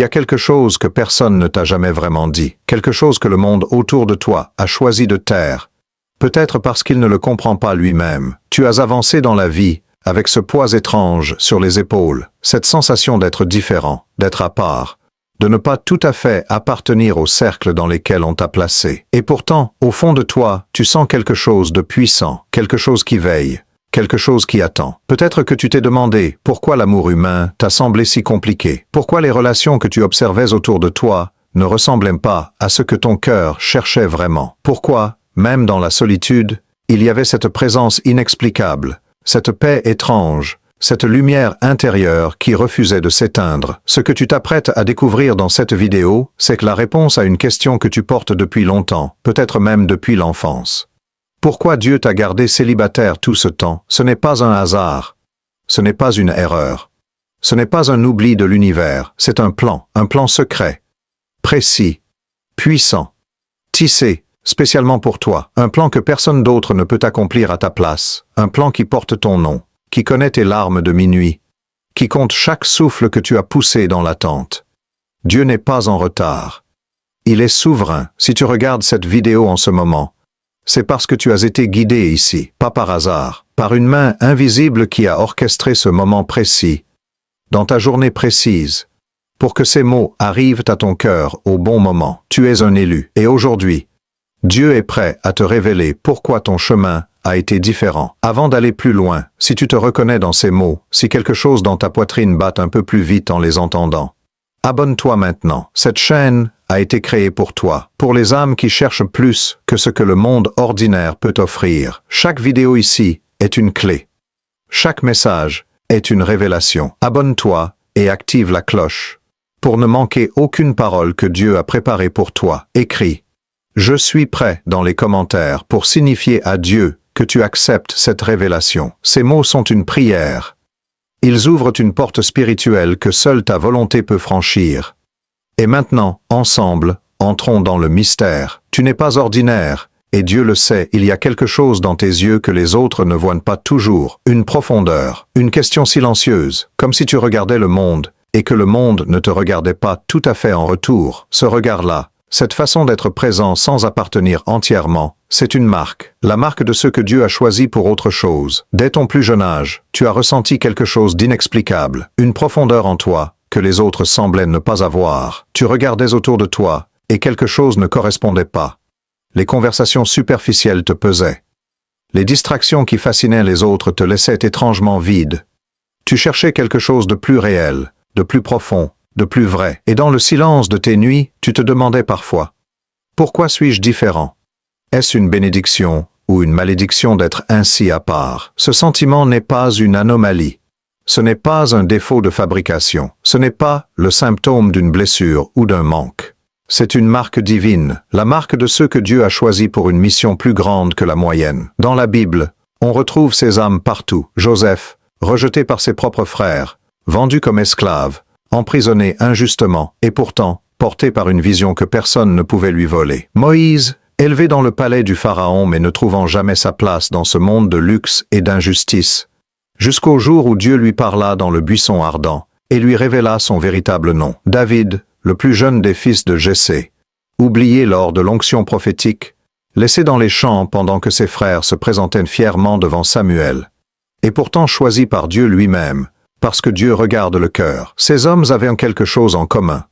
y a quelque chose que personne ne t'a jamais vraiment dit, quelque chose que le monde autour de toi a choisi de taire. Peut-être parce qu'il ne le comprend pas lui-même. Tu as avancé dans la vie, avec ce poids étrange sur les épaules, cette sensation d'être différent, d'être à part, de ne pas tout à fait appartenir au cercle dans lesquels on t'a placé. Et pourtant, au fond de toi, tu sens quelque chose de puissant, quelque chose qui veille, quelque chose qui attend. Peut-être que tu t'es demandé pourquoi l'amour humain t'a semblé si compliqué, pourquoi les relations que tu observais autour de toi ne ressemblaient pas à ce que ton cœur cherchait vraiment. Pourquoi, même dans la solitude, il y avait cette présence inexplicable, cette paix étrange, cette lumière intérieure qui refusait de s'éteindre. Ce que tu t'apprêtes à découvrir dans cette vidéo, c'est que la réponse à une question que tu portes depuis longtemps, peut-être même depuis l'enfance. Pourquoi Dieu t'a gardé célibataire tout ce temps? Ce n'est pas un hasard. Ce n'est pas une erreur. Ce n'est pas un oubli de l'univers. C'est un plan secret, précis, puissant, tissé, spécialement pour toi. Un plan que personne d'autre ne peut accomplir à ta place. Un plan qui porte ton nom, qui connaît tes larmes de minuit, qui compte chaque souffle que tu as poussé dans l'attente. Dieu n'est pas en retard. Il est souverain. Si tu regardes cette vidéo en ce moment, c'est parce que tu as été guidé ici, pas par hasard, par une main invisible qui a orchestré ce moment précis, dans ta journée précise, pour que ces mots arrivent à ton cœur au bon moment. Tu es un élu, et aujourd'hui, Dieu est prêt à te révéler pourquoi ton chemin a été différent. Avant d'aller plus loin, si tu te reconnais dans ces mots, si quelque chose dans ta poitrine bat un peu plus vite en les entendant, abonne-toi maintenant. Cette chaîne a été créée pour toi, pour les âmes qui cherchent plus que ce que le monde ordinaire peut offrir. Chaque vidéo ici est une clé. Chaque message est une révélation. Abonne-toi et active la cloche pour ne manquer aucune parole que Dieu a préparée pour toi. Écris « Je suis prêt » dans les commentaires pour signifier à Dieu que tu acceptes cette révélation. Ces mots sont une prière. Ils ouvrent une porte spirituelle que seule ta volonté peut franchir. Et maintenant, ensemble, entrons dans le mystère. Tu n'es pas ordinaire, et Dieu le sait, il y a quelque chose dans tes yeux que les autres ne voient pas toujours. Une profondeur, une question silencieuse, comme si tu regardais le monde, et que le monde ne te regardait pas tout à fait en retour. Ce regard-là, cette façon d'être présent sans appartenir entièrement, c'est une marque, la marque de ceux que Dieu a choisis pour autre chose. Dès ton plus jeune âge, tu as ressenti quelque chose d'inexplicable, une profondeur en toi que les autres semblaient ne pas avoir. Tu regardais autour de toi, et quelque chose ne correspondait pas. Les conversations superficielles te pesaient. Les distractions qui fascinaient les autres te laissaient étrangement vide. Tu cherchais quelque chose de plus réel, de plus profond, de plus vrai. Et dans le silence de tes nuits, tu te demandais parfois « Pourquoi suis-je différent? Est-ce une bénédiction ou une malédiction d'être ainsi à part ?» Ce sentiment n'est pas une anomalie. Ce n'est pas un défaut de fabrication. Ce n'est pas le symptôme d'une blessure ou d'un manque. C'est une marque divine, la marque de ceux que Dieu a choisis pour une mission plus grande que la moyenne. Dans la Bible, on retrouve ces âmes partout. Joseph, rejeté par ses propres frères, vendu comme esclave, emprisonné injustement, et pourtant porté par une vision que personne ne pouvait lui voler. Moïse, élevé dans le palais du Pharaon mais ne trouvant jamais sa place dans ce monde de luxe et d'injustice, jusqu'au jour où Dieu lui parla dans le buisson ardent et lui révéla son véritable nom. David, le plus jeune des fils de Jessé, oublié lors de l'onction prophétique, laissé dans les champs pendant que ses frères se présentaient fièrement devant Samuel, et pourtant choisi par Dieu lui-même, parce que Dieu regarde le cœur. Ces hommes avaient quelque chose en commun.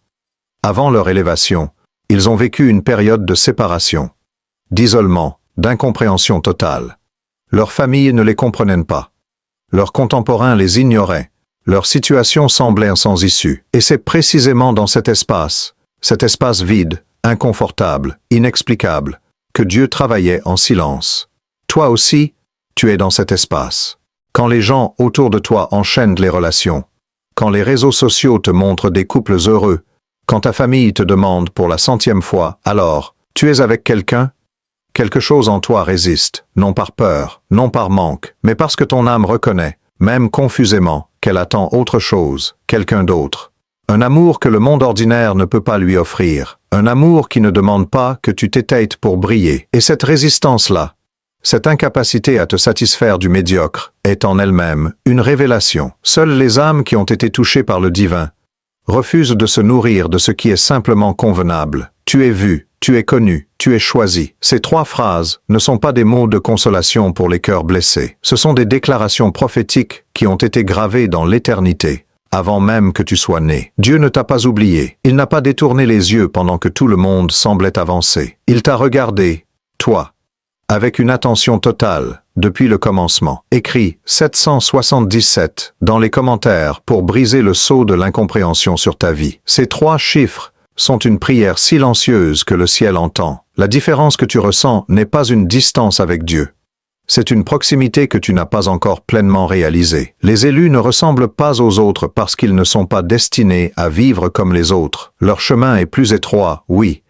Avant leur élévation, ils ont vécu une période de séparation, d'isolement, d'incompréhension totale. Leurs familles ne les comprenaient pas. Leurs contemporains les ignoraient. Leur situation semblait sans issue. Et c'est précisément dans cet espace vide, inconfortable, inexplicable, que Dieu travaillait en silence. Toi aussi, tu es dans cet espace. Quand les gens autour de toi enchaînent les relations, quand les réseaux sociaux te montrent des couples heureux, quand ta famille te demande pour la 100e fois, alors, tu es avec quelqu'un? Quelque chose en toi résiste, non par peur, non par manque, mais parce que ton âme reconnaît, même confusément, qu'elle attend autre chose, quelqu'un d'autre. Un amour que le monde ordinaire ne peut pas lui offrir, un amour qui ne demande pas que tu t'éteignes pour briller. Et cette résistance-là, cette incapacité à te satisfaire du médiocre, est en elle-même une révélation. Seules les âmes qui ont été touchées par le divin refuse de se nourrir de ce qui est simplement convenable. Tu es vu, tu es connu, tu es choisi. Ces 3 phrases ne sont pas des mots de consolation pour les cœurs blessés. Ce sont des déclarations prophétiques qui ont été gravées dans l'éternité, avant même que tu sois né. Dieu ne t'a pas oublié. Il n'a pas détourné les yeux pendant que tout le monde semblait avancer. Il t'a regardé, toi, avec une attention totale, depuis le commencement. Écris 777 dans les commentaires pour briser le sceau de l'incompréhension sur ta vie. Ces 3 chiffres sont une prière silencieuse que le ciel entend. La différence que tu ressens n'est pas une distance avec Dieu. C'est une proximité que tu n'as pas encore pleinement réalisée. Les élus ne ressemblent pas aux autres parce qu'ils ne sont pas destinés à vivre comme les autres. Leur chemin est plus étroit, oui,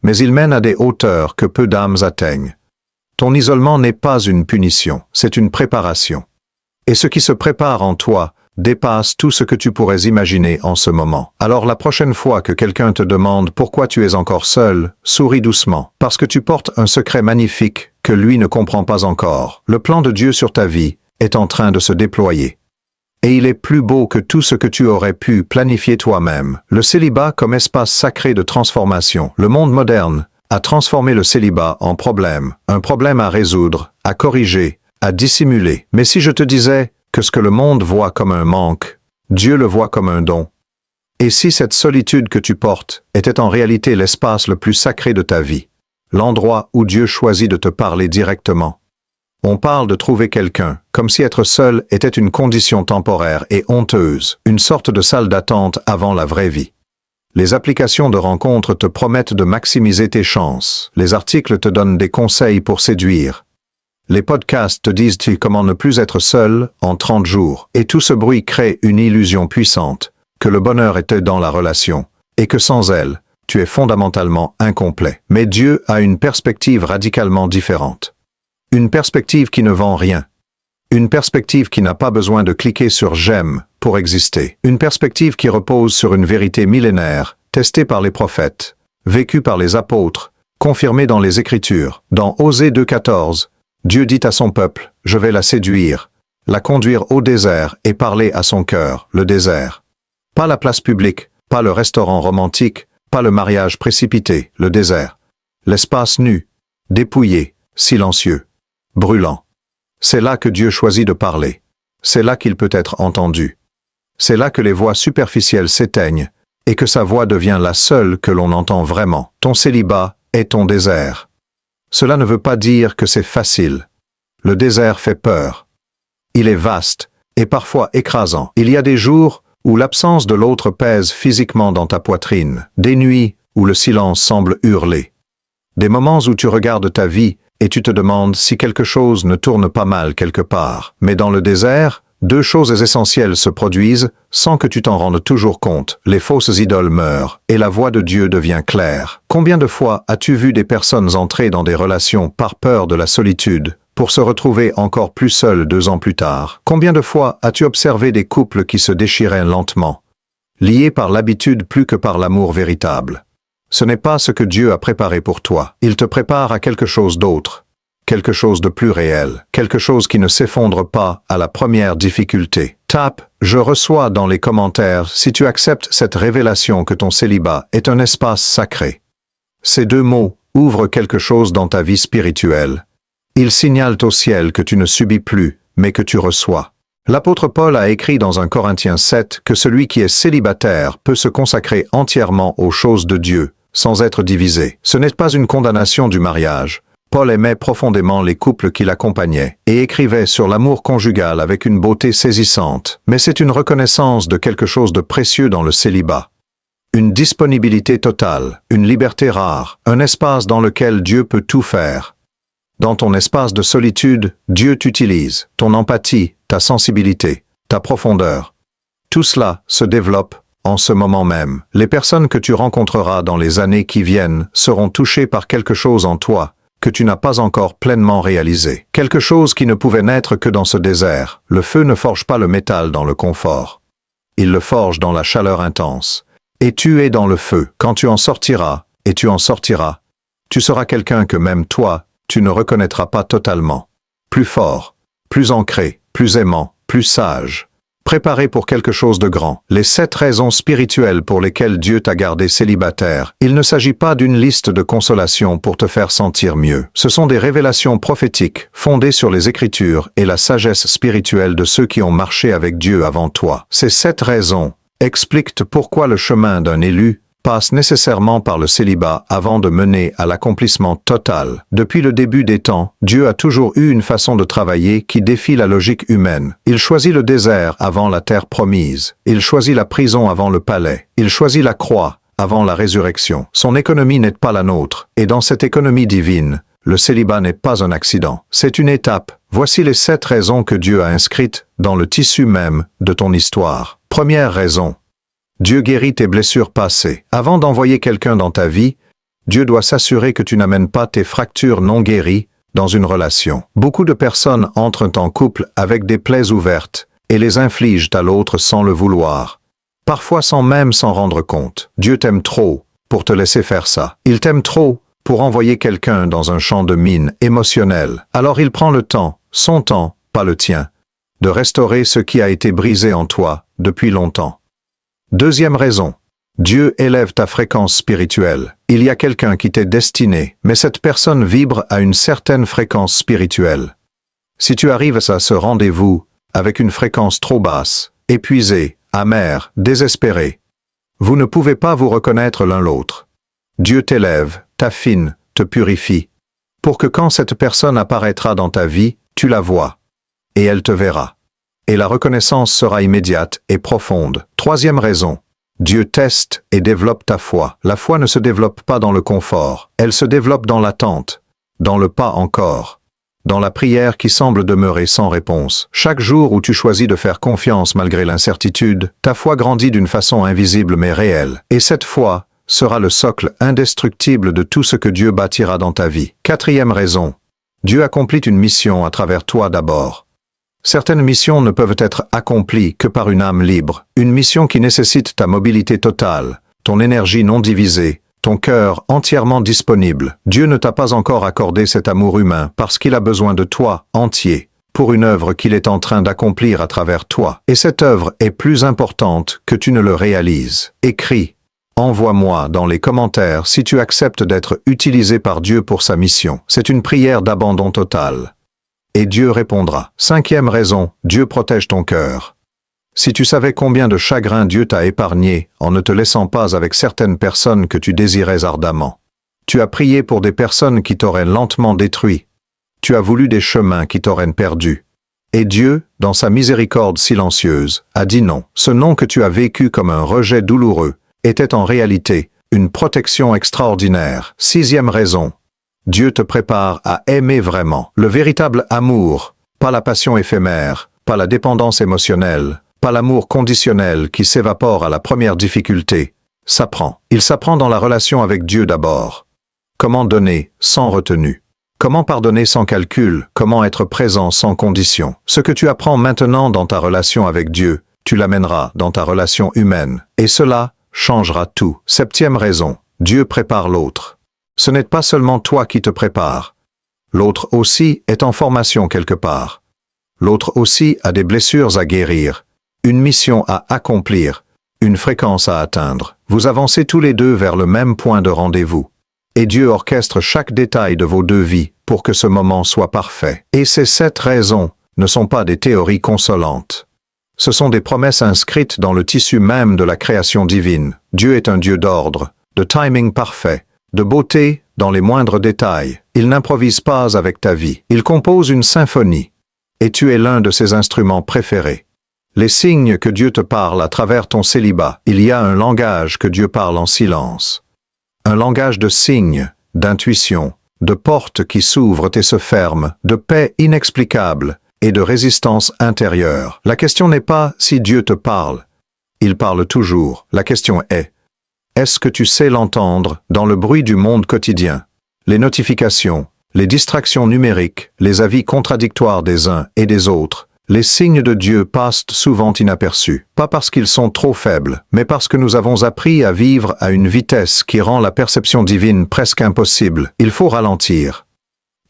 mais il mène à des hauteurs que peu d'âmes atteignent. Ton isolement n'est pas une punition, c'est une préparation. Et ce qui se prépare en toi dépasse tout ce que tu pourrais imaginer en ce moment. Alors la prochaine fois que quelqu'un te demande pourquoi tu es encore seul, souris doucement, parce que tu portes un secret magnifique que lui ne comprend pas encore. Le plan de Dieu sur ta vie est en train de se déployer. Et il est plus beau que tout ce que tu aurais pu planifier toi-même. Le célibat comme espace sacré de transformation. Le monde moderne a transformé le célibat en problème, un problème à résoudre, à corriger, à dissimuler. Mais si je te disais que ce que le monde voit comme un manque, Dieu le voit comme un don. Et si cette solitude que tu portes était en réalité l'espace le plus sacré de ta vie, l'endroit où Dieu choisit de te parler directement. On parle de trouver quelqu'un, comme si être seul était une condition temporaire et honteuse, une sorte de salle d'attente avant la vraie vie. Les applications de rencontres te promettent de maximiser tes chances. Les articles te donnent des conseils pour séduire. Les podcasts te disent comment ne plus être seul en 30 jours. Et tout ce bruit crée une illusion puissante, que le bonheur était dans la relation, et que sans elle, tu es fondamentalement incomplet. Mais Dieu a une perspective radicalement différente. Une perspective qui ne vend rien. Une perspective qui n'a pas besoin de cliquer sur « j'aime » pour exister. Une perspective qui repose sur une vérité millénaire, testée par les prophètes, vécue par les apôtres, confirmée dans les Écritures. Dans Osée 2,14, Dieu dit à son peuple, « Je vais la séduire, la conduire au désert et parler à son cœur, le désert. » Pas la place publique, pas le restaurant romantique, pas le mariage précipité, le désert. L'espace nu, dépouillé, silencieux, brûlant. C'est là que Dieu choisit de parler. C'est là qu'il peut être entendu. C'est là que les voix superficielles s'éteignent et que sa voix devient la seule que l'on entend vraiment. Ton célibat est ton désert. Cela ne veut pas dire que c'est facile. Le désert fait peur. Il est vaste et parfois écrasant. Il y a des jours où l'absence de l'autre pèse physiquement dans ta poitrine, des nuits où le silence semble hurler, des moments où tu regardes ta vie et tu te demandes si quelque chose ne tourne pas mal quelque part. Mais dans le désert, 2 choses essentielles se produisent sans que tu t'en rendes toujours compte. Les fausses idoles meurent et la voix de Dieu devient claire. Combien de fois as-tu vu des personnes entrer dans des relations par peur de la solitude pour se retrouver encore plus seules 2 ans plus tard? Combien de fois as-tu observé des couples qui se déchiraient lentement, liés par l'habitude plus que par l'amour véritable? Ce n'est pas ce que Dieu a préparé pour toi. Il te prépare à quelque chose d'autre, quelque chose de plus réel, quelque chose qui ne s'effondre pas à la première difficulté. Tape « Je reçois » dans les commentaires si tu acceptes cette révélation que ton célibat est un espace sacré. Ces 2 mots ouvrent quelque chose dans ta vie spirituelle. Ils signalent au ciel que tu ne subis plus, mais que tu reçois. L'apôtre Paul a écrit dans 1 Corinthiens 7 que celui qui est célibataire peut se consacrer entièrement aux choses de Dieu, sans être divisé. Ce n'est pas une condamnation du mariage. Paul aimait profondément les couples qui l'accompagnaient et écrivait sur l'amour conjugal avec une beauté saisissante. Mais c'est une reconnaissance de quelque chose de précieux dans le célibat. Une disponibilité totale, une liberté rare, un espace dans lequel Dieu peut tout faire. Dans ton espace de solitude, Dieu t'utilise, ton empathie, ta sensibilité, ta profondeur. Tout cela se développe en ce moment même. Les personnes que tu rencontreras dans les années qui viennent seront touchées par quelque chose en toi que tu n'as pas encore pleinement réalisé. Quelque chose qui ne pouvait naître que dans ce désert. Le feu ne forge pas le métal dans le confort. Il le forge dans la chaleur intense. Et tu es dans le feu. Quand tu en sortiras, et tu en sortiras, tu seras quelqu'un que même toi, tu ne reconnaîtras pas totalement. Plus fort, plus ancré, plus aimant, plus sage, préparé pour quelque chose de grand. Les 7 raisons spirituelles pour lesquelles Dieu t'a gardé célibataire. Il ne s'agit pas d'une liste de consolations pour te faire sentir mieux. Ce sont des révélations prophétiques, fondées sur les Écritures et la sagesse spirituelle de ceux qui ont marché avec Dieu avant toi. Ces 7 raisons expliquent pourquoi le chemin d'un élu passe nécessairement par le célibat avant de mener à l'accomplissement total. Depuis le début des temps, Dieu a toujours eu une façon de travailler qui défie la logique humaine. Il choisit le désert avant la terre promise. Il choisit la prison avant le palais. Il choisit la croix avant la résurrection. Son économie n'est pas la nôtre, et dans cette économie divine, le célibat n'est pas un accident. C'est une étape. Voici les 7 raisons que Dieu a inscrites dans le tissu même de ton histoire. Première raison. Dieu guérit tes blessures passées. Avant d'envoyer quelqu'un dans ta vie, Dieu doit s'assurer que tu n'amènes pas tes fractures non guéries dans une relation. Beaucoup de personnes entrent en couple avec des plaies ouvertes et les infligent à l'autre sans le vouloir, parfois sans même s'en rendre compte. Dieu t'aime trop pour te laisser faire ça. Il t'aime trop pour envoyer quelqu'un dans un champ de mine émotionnel. Alors il prend le temps, son temps, pas le tien, de restaurer ce qui a été brisé en toi depuis longtemps. Deuxième raison. Dieu élève ta fréquence spirituelle. Il y a quelqu'un qui t'est destiné, mais cette personne vibre à une certaine fréquence spirituelle. Si tu arrives à ce rendez-vous avec une fréquence trop basse, épuisé, amer, désespéré, vous ne pouvez pas vous reconnaître l'un l'autre. Dieu t'élève, t'affine, te purifie, pour que quand cette personne apparaîtra dans ta vie, tu la vois, et elle te verra. Et la reconnaissance sera immédiate et profonde. Troisième raison. Dieu teste et développe ta foi. La foi ne se développe pas dans le confort. Elle se développe dans l'attente, dans le pas encore, dans la prière qui semble demeurer sans réponse. Chaque jour où tu choisis de faire confiance malgré l'incertitude, ta foi grandit d'une façon invisible mais réelle. Et cette foi sera le socle indestructible de tout ce que Dieu bâtira dans ta vie. Quatrième raison. Dieu accomplit une mission à travers toi d'abord. Certaines missions ne peuvent être accomplies que par une âme libre, une mission qui nécessite ta mobilité totale, ton énergie non divisée, ton cœur entièrement disponible. Dieu ne t'a pas encore accordé cet amour humain parce qu'il a besoin de toi entier, pour une œuvre qu'il est en train d'accomplir à travers toi. Et cette œuvre est plus importante que tu ne le réalises. Écris, envoie-moi dans les commentaires si tu acceptes d'être utilisé par Dieu pour sa mission. C'est une prière d'abandon total. Et Dieu répondra. Cinquième raison, Dieu protège ton cœur. Si tu savais combien de chagrin Dieu t'a épargné en ne te laissant pas avec certaines personnes que tu désirais ardemment. Tu as prié pour des personnes qui t'auraient lentement détruit. Tu as voulu des chemins qui t'auraient perdu. Et Dieu, dans sa miséricorde silencieuse, a dit non. Ce non que tu as vécu comme un rejet douloureux était en réalité une protection extraordinaire. Sixième raison. Dieu te prépare à aimer vraiment. Le véritable amour, pas la passion éphémère, pas la dépendance émotionnelle, pas l'amour conditionnel qui s'évapore à la première difficulté, s'apprend. Il s'apprend dans la relation avec Dieu d'abord. Comment donner sans retenue? Comment pardonner sans calcul? Comment être présent sans condition? Ce que tu apprends maintenant dans ta relation avec Dieu, tu l'amèneras dans ta relation humaine. Et cela changera tout. Septième raison, Dieu prépare l'autre. Ce n'est pas seulement toi qui te prépares. L'autre aussi est en formation quelque part. L'autre aussi a des blessures à guérir, une mission à accomplir, une fréquence à atteindre. Vous avancez tous les deux vers le même point de rendez-vous. Et Dieu orchestre chaque détail de vos deux vies pour que ce moment soit parfait. Et ces 7 raisons ne sont pas des théories consolantes. Ce sont des promesses inscrites dans le tissu même de la création divine. Dieu est un Dieu d'ordre, de timing parfait, de beauté dans les moindres détails. Il n'improvise pas avec ta vie. Il compose une symphonie. Et tu es l'un de ses instruments préférés. Les signes que Dieu te parle à travers ton célibat. Il y a un langage que Dieu parle en silence. Un langage de signes, d'intuition, de portes qui s'ouvrent et se ferment, de paix inexplicable et de résistance intérieure. La question n'est pas si Dieu te parle. Il parle toujours. La question est, est-ce que tu sais l'entendre dans le bruit du monde quotidien? Les notifications, les distractions numériques, les avis contradictoires des uns et des autres, les signes de Dieu passent souvent inaperçus. Pas parce qu'ils sont trop faibles, mais parce que nous avons appris à vivre à une vitesse qui rend la perception divine presque impossible. Il faut ralentir.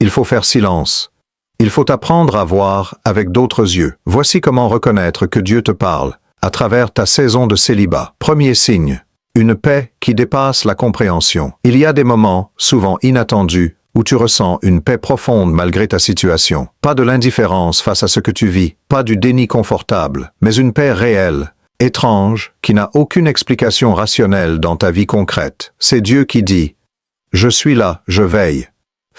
Il faut faire silence. Il faut apprendre à voir avec d'autres yeux. Voici comment reconnaître que Dieu te parle, à travers ta saison de célibat. Premier signe, une paix qui dépasse la compréhension. Il y a des moments, souvent inattendus, où tu ressens une paix profonde malgré ta situation. Pas de l'indifférence face à ce que tu vis, pas du déni confortable, mais une paix réelle, étrange, qui n'a aucune explication rationnelle dans ta vie concrète. C'est Dieu qui dit « Je suis là, je veille ».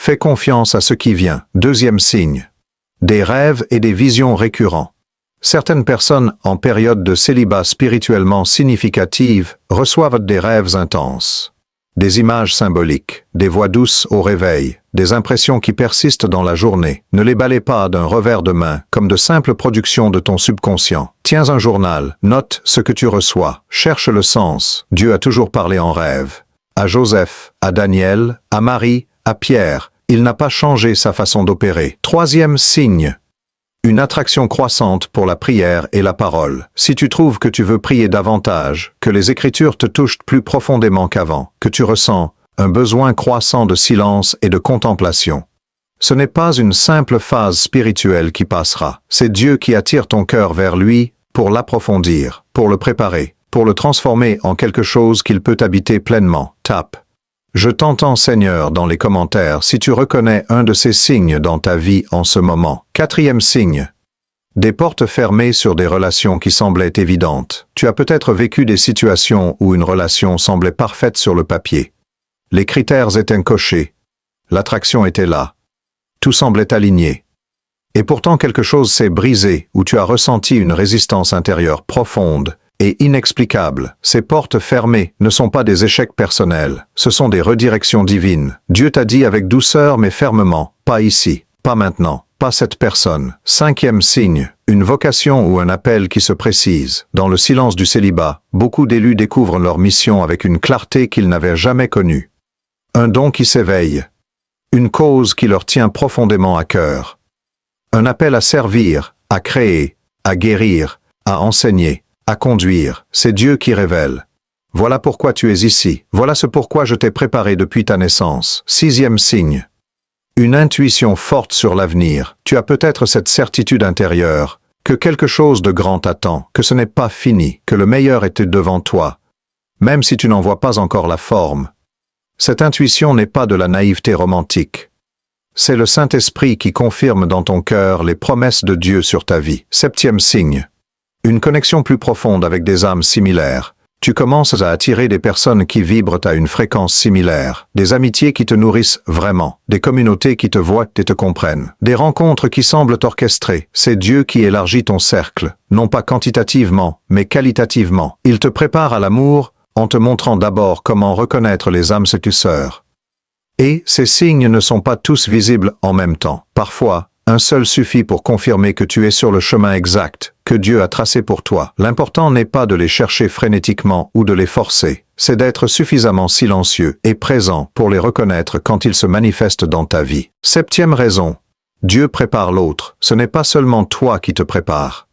Fais confiance à ce qui vient. Deuxième signe. Des rêves et des visions récurrents. Certaines personnes en période de célibat spirituellement significative reçoivent des rêves intenses. Des images symboliques, des voix douces au réveil, des impressions qui persistent dans la journée. Ne les balayez pas d'un revers de main, comme de simples productions de ton subconscient. Tiens un journal, note ce que tu reçois, cherche le sens. Dieu a toujours parlé en rêve. À Joseph, à Daniel, à Marie, à Pierre, il n'a pas changé sa façon d'opérer. Troisième signe. Une attraction croissante pour la prière et la parole. Si tu trouves que tu veux prier davantage, que les Écritures te touchent plus profondément qu'avant, que tu ressens un besoin croissant de silence et de contemplation, ce n'est pas une simple phase spirituelle qui passera. C'est Dieu qui attire ton cœur vers lui pour l'approfondir, pour le préparer, pour le transformer en quelque chose qu'il peut habiter pleinement. Tape. Je t'entends, Seigneur, dans les commentaires si tu reconnais un de ces signes dans ta vie en ce moment. Quatrième signe. Des portes fermées sur des relations qui semblaient évidentes. Tu as peut-être vécu des situations où une relation semblait parfaite sur le papier. Les critères étaient cochés. L'attraction était là. Tout semblait aligné. Et pourtant quelque chose s'est brisé, où tu as ressenti une résistance intérieure profonde et inexplicable. Ces portes fermées ne sont pas des échecs personnels, ce sont des redirections divines. Dieu t'a dit avec douceur mais fermement, pas ici, pas maintenant, pas cette personne. Cinquième signe, une vocation ou un appel qui se précise. Dans le silence du célibat, beaucoup d'élus découvrent leur mission avec une clarté qu'ils n'avaient jamais connue. Un don qui s'éveille, une cause qui leur tient profondément à cœur. Un appel à servir, à créer, à guérir, à enseigner, à conduire, c'est Dieu qui révèle. Voilà pourquoi tu es ici, voilà ce pourquoi je t'ai préparé depuis ta naissance. Sixième signe. Une intuition forte sur l'avenir. Tu as peut-être cette certitude intérieure, que quelque chose de grand t'attend, que ce n'est pas fini, que le meilleur était devant toi, même si tu n'en vois pas encore la forme. Cette intuition n'est pas de la naïveté romantique. C'est le Saint-Esprit qui confirme dans ton cœur les promesses de Dieu sur ta vie. Septième signe. Une connexion plus profonde avec des âmes similaires. Tu commences à attirer des personnes qui vibrent à une fréquence similaire, des amitiés qui te nourrissent vraiment, des communautés qui te voient et te comprennent, des rencontres qui semblent orchestrées. C'est Dieu qui élargit ton cercle, non pas quantitativement, mais qualitativement. Il te prépare à l'amour en te montrant d'abord comment reconnaître les âmes sœurs. Et ces signes ne sont pas tous visibles en même temps. Parfois, un seul suffit pour confirmer que tu es sur le chemin exact que Dieu a tracé pour toi. L'important n'est pas de les chercher frénétiquement ou de les forcer, c'est d'être suffisamment silencieux et présent pour les reconnaître quand ils se manifestent dans ta vie. Septième raison. Dieu prépare l'autre. Ce n'est pas seulement toi qui te prépares.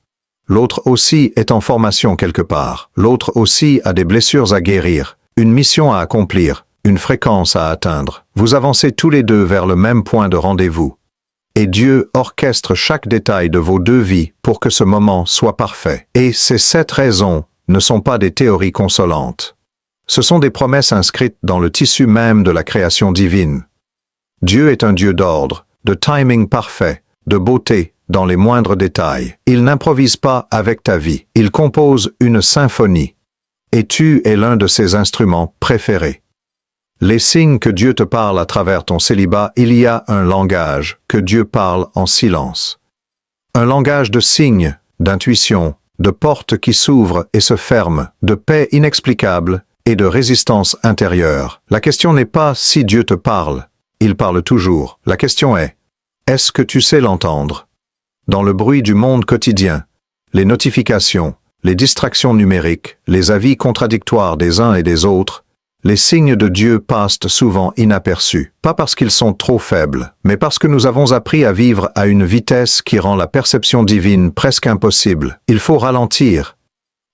L'autre aussi est en formation quelque part. L'autre aussi a des blessures à guérir, une mission à accomplir, une fréquence à atteindre. Vous avancez tous les deux vers le même point de rendez-vous. Et Dieu orchestre chaque détail de vos deux vies pour que ce moment soit parfait. Et ces 7 raisons ne sont pas des théories consolantes. Ce sont des promesses inscrites dans le tissu même de la création divine. Dieu est un Dieu d'ordre, de timing parfait, de beauté dans les moindres détails. Il n'improvise pas avec ta vie, il compose une symphonie. Et tu es l'un de ses instruments préférés. Les signes que Dieu te parle à travers ton célibat, il y a un langage que Dieu parle en silence. Un langage de signes, d'intuition, de portes qui s'ouvrent et se ferment, de paix inexplicable et de résistance intérieure. La question n'est pas si Dieu te parle, il parle toujours. La question est, est-ce que tu sais l'entendre? Dans le bruit du monde quotidien, les notifications, les distractions numériques, les avis contradictoires des uns et des autres, les signes de Dieu passent souvent inaperçus, pas parce qu'ils sont trop faibles, mais parce que nous avons appris à vivre à une vitesse qui rend la perception divine presque impossible. Il faut ralentir.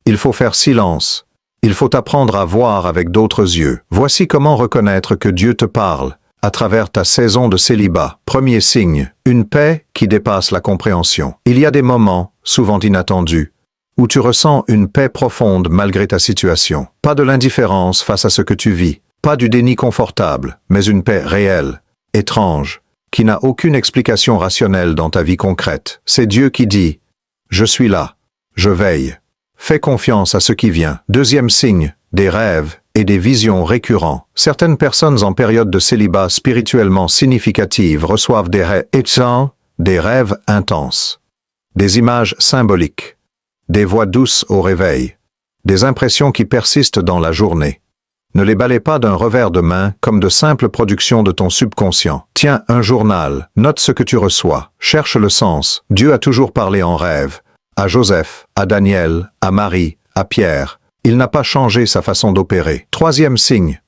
Il faut faire silence. Il faut apprendre à voir avec d'autres yeux. Voici comment reconnaître que Dieu te parle, à travers ta saison de célibat. Premier signe, une paix qui dépasse la compréhension. Il y a des moments, souvent inattendus, où tu ressens une paix profonde malgré ta situation. Pas de l'indifférence face à ce que tu vis, pas du déni confortable, mais une paix réelle, étrange, qui n'a aucune explication rationnelle dans ta vie concrète. C'est Dieu qui dit « Je suis là, je veille ». Fais confiance à ce qui vient. Deuxième signe, des rêves et des visions récurrents. Certaines personnes en période de célibat spirituellement significative reçoivent des rêves intenses, des images symboliques, des voix douces au réveil, des impressions qui persistent dans la journée. Ne les balayez pas d'un revers de main comme de simples productions de ton subconscient. Tiens un journal, note ce que tu reçois, cherche le sens. Dieu a toujours parlé en rêve, à Joseph, à Daniel, à Marie, à Pierre. Il n'a pas changé sa façon d'opérer. Troisième signe,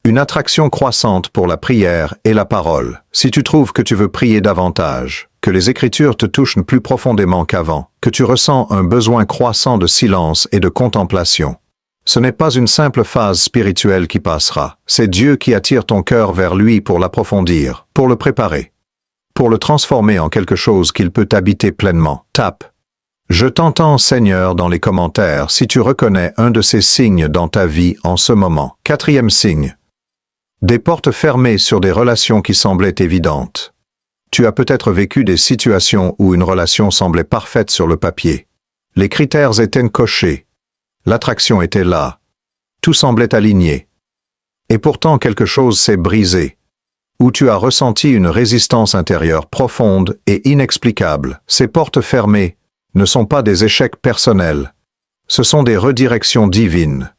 une attraction croissante pour la prière et la parole. Si tu trouves que tu veux prier davantage, que les Écritures te touchent plus profondément qu'avant, que tu ressens un besoin croissant de silence et de contemplation, ce n'est pas une simple phase spirituelle qui passera. C'est Dieu qui attire ton cœur vers lui pour l'approfondir, pour le préparer, pour le transformer en quelque chose qu'il peut habiter pleinement. Tape « Je t'entends, Seigneur » dans les commentaires si tu reconnais un de ces signes dans ta vie en ce moment. Quatrième signe, des portes fermées sur des relations qui semblaient évidentes. Tu as peut-être vécu des situations où une relation semblait parfaite sur le papier. Les critères étaient cochés. L'attraction était là. Tout semblait aligné. Et pourtant quelque chose s'est brisé. Où tu as ressenti une résistance intérieure profonde et inexplicable. Ces portes fermées ne sont pas des échecs personnels. Ce sont des redirections divines.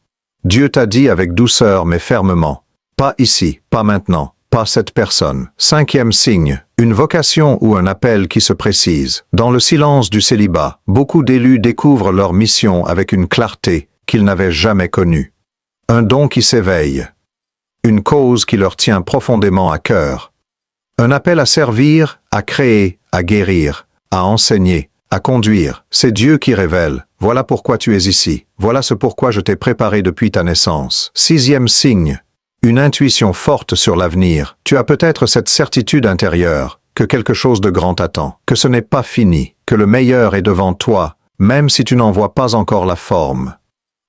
Dieu t'a dit avec douceur mais fermement. Pas ici, pas maintenant, pas cette personne. Cinquième signe, une vocation ou un appel qui se précise. Dans le silence du célibat, beaucoup d'élus découvrent leur mission avec une clarté qu'ils n'avaient jamais connue. Un don qui s'éveille. Une cause qui leur tient profondément à cœur. Un appel à servir, à créer, à guérir, à enseigner, à conduire. C'est Dieu qui révèle. Voilà pourquoi tu es ici. Voilà ce pourquoi je t'ai préparé depuis ta naissance. Sixième signe, une intuition forte sur l'avenir. Tu as peut-être cette certitude intérieure que quelque chose de grand t'attend, que ce n'est pas fini, que le meilleur est devant toi, même si tu n'en vois pas encore la forme.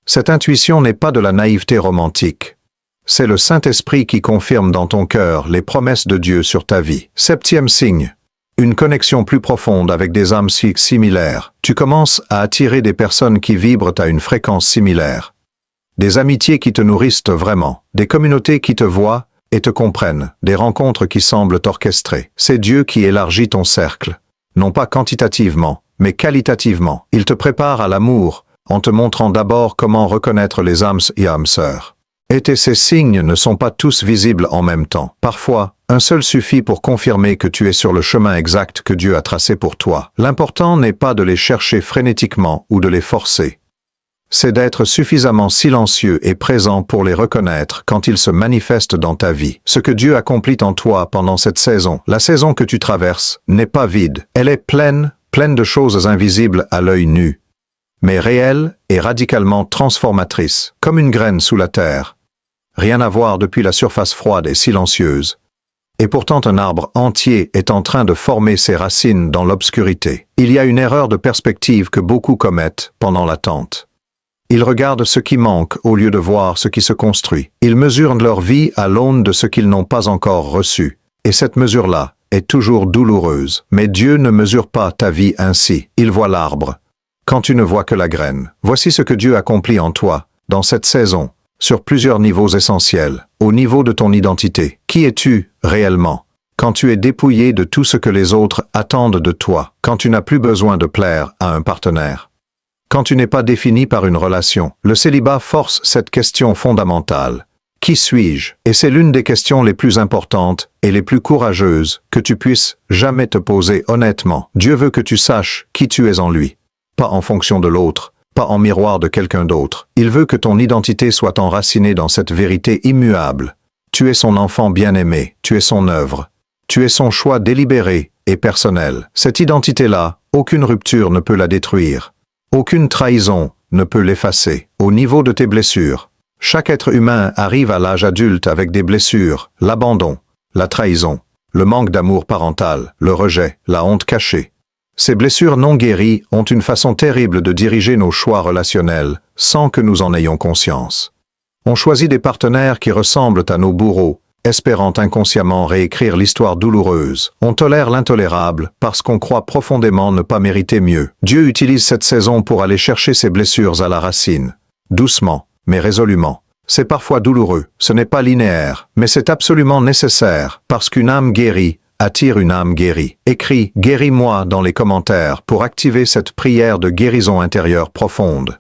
Cette intuition n'est pas de la naïveté romantique. C'est le Saint-Esprit qui confirme dans ton cœur les promesses de Dieu sur ta vie. Septième signe, une connexion plus profonde avec des âmes similaires. Tu commences à attirer des personnes qui vibrent à une fréquence similaire. Des amitiés qui te nourrissent vraiment, des communautés qui te voient et te comprennent, des rencontres qui semblent t'orchestrer. C'est Dieu qui élargit ton cercle, non pas quantitativement, mais qualitativement. Il te prépare à l'amour, en te montrant d'abord comment reconnaître les âmes et âmes sœurs. Et ces signes ne sont pas tous visibles en même temps. Parfois, un seul suffit pour confirmer que tu es sur le chemin exact que Dieu a tracé pour toi. L'important n'est pas de les chercher frénétiquement ou de les forcer. C'est d'être suffisamment silencieux et présent pour les reconnaître quand ils se manifestent dans ta vie. Ce que Dieu accomplit en toi pendant cette saison, la saison que tu traverses, n'est pas vide. Elle est pleine de choses invisibles à l'œil nu, mais réelle et radicalement transformatrice, comme une graine sous la terre. Rien à voir depuis la surface froide et silencieuse. Et pourtant un arbre entier est en train de former ses racines dans l'obscurité. Il y a une erreur de perspective que beaucoup commettent pendant l'attente. Ils regardent ce qui manque au lieu de voir ce qui se construit. Ils mesurent leur vie à l'aune de ce qu'ils n'ont pas encore reçu. Et cette mesure-là est toujours douloureuse. Mais Dieu ne mesure pas ta vie ainsi. Il voit l'arbre, quand tu ne vois que la graine. Voici ce que Dieu accomplit en toi, dans cette saison, sur plusieurs niveaux essentiels. Au niveau de ton identité. Qui es-tu, réellement? Quand tu es dépouillé de tout ce que les autres attendent de toi. Quand tu n'as plus besoin de plaire à un partenaire. Quand tu n'es pas défini par une relation. Le célibat force cette question fondamentale. Qui suis-je? Et c'est l'une des questions les plus importantes et les plus courageuses que tu puisses jamais te poser honnêtement. Dieu veut que tu saches qui tu es en lui. Pas en fonction de l'autre, pas en miroir de quelqu'un d'autre. Il veut que ton identité soit enracinée dans cette vérité immuable. Tu es son enfant bien-aimé, tu es son œuvre. Tu es son choix délibéré et personnel. Cette identité-là, aucune rupture ne peut la détruire. Aucune trahison ne peut l'effacer. Au niveau de tes blessures, chaque être humain arrive à l'âge adulte avec des blessures, l'abandon, la trahison, le manque d'amour parental, le rejet, la honte cachée. Ces blessures non guéries ont une façon terrible de diriger nos choix relationnels sans que nous en ayons conscience. On choisit des partenaires qui ressemblent à nos bourreaux, espérant inconsciemment réécrire l'histoire douloureuse. On tolère l'intolérable parce qu'on croit profondément ne pas mériter mieux. Dieu utilise cette saison pour aller chercher ses blessures à la racine. Doucement, mais résolument. C'est parfois douloureux, ce n'est pas linéaire, mais c'est absolument nécessaire, parce qu'une âme guérie attire une âme guérie. Écris « Guéris-moi » dans les commentaires pour activer cette prière de guérison intérieure profonde.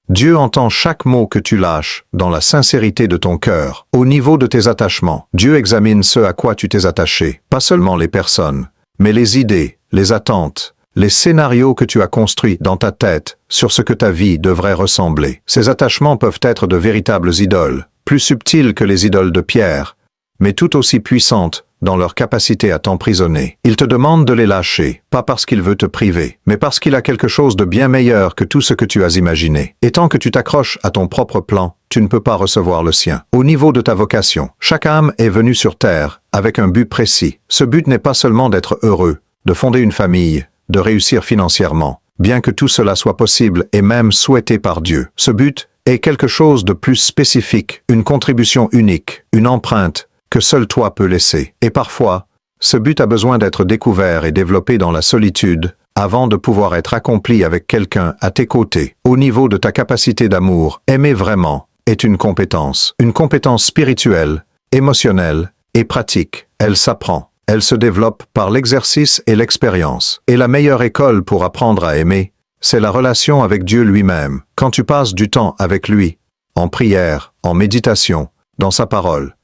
Dieu entend chaque mot que tu lâches dans la sincérité de ton cœur. Au niveau de tes attachements, Dieu examine ce à quoi tu t'es attaché, pas seulement les personnes, mais les idées, les attentes, les scénarios que tu as construits dans ta tête sur ce que ta vie devrait ressembler. Ces attachements peuvent être de véritables idoles, plus subtiles que les idoles de pierre, mais tout aussi puissantes dans leur capacité à t'emprisonner. Il te demande de les lâcher, pas parce qu'il veut te priver, mais parce qu'il a quelque chose de bien meilleur que tout ce que tu as imaginé. Et tant que tu t'accroches à ton propre plan, tu ne peux pas recevoir le sien. Au niveau de ta vocation, chaque âme est venue sur terre avec un but précis. Ce but n'est pas seulement d'être heureux, de fonder une famille, de réussir financièrement, bien que tout cela soit possible et même souhaité par Dieu. Ce but est quelque chose de plus spécifique, une contribution unique, une empreinte que seul toi peux laisser. Et parfois, ce but a besoin d'être découvert et développé dans la solitude avant de pouvoir être accompli avec quelqu'un à tes côtés. Au niveau de ta capacité d'amour, aimer vraiment est une compétence spirituelle, émotionnelle et pratique. Elle s'apprend, elle se développe par l'exercice et l'expérience. Et la meilleure école pour apprendre à aimer, c'est la relation avec Dieu lui-même. Quand tu passes du temps avec lui, en prière, en méditation, dans sa parole,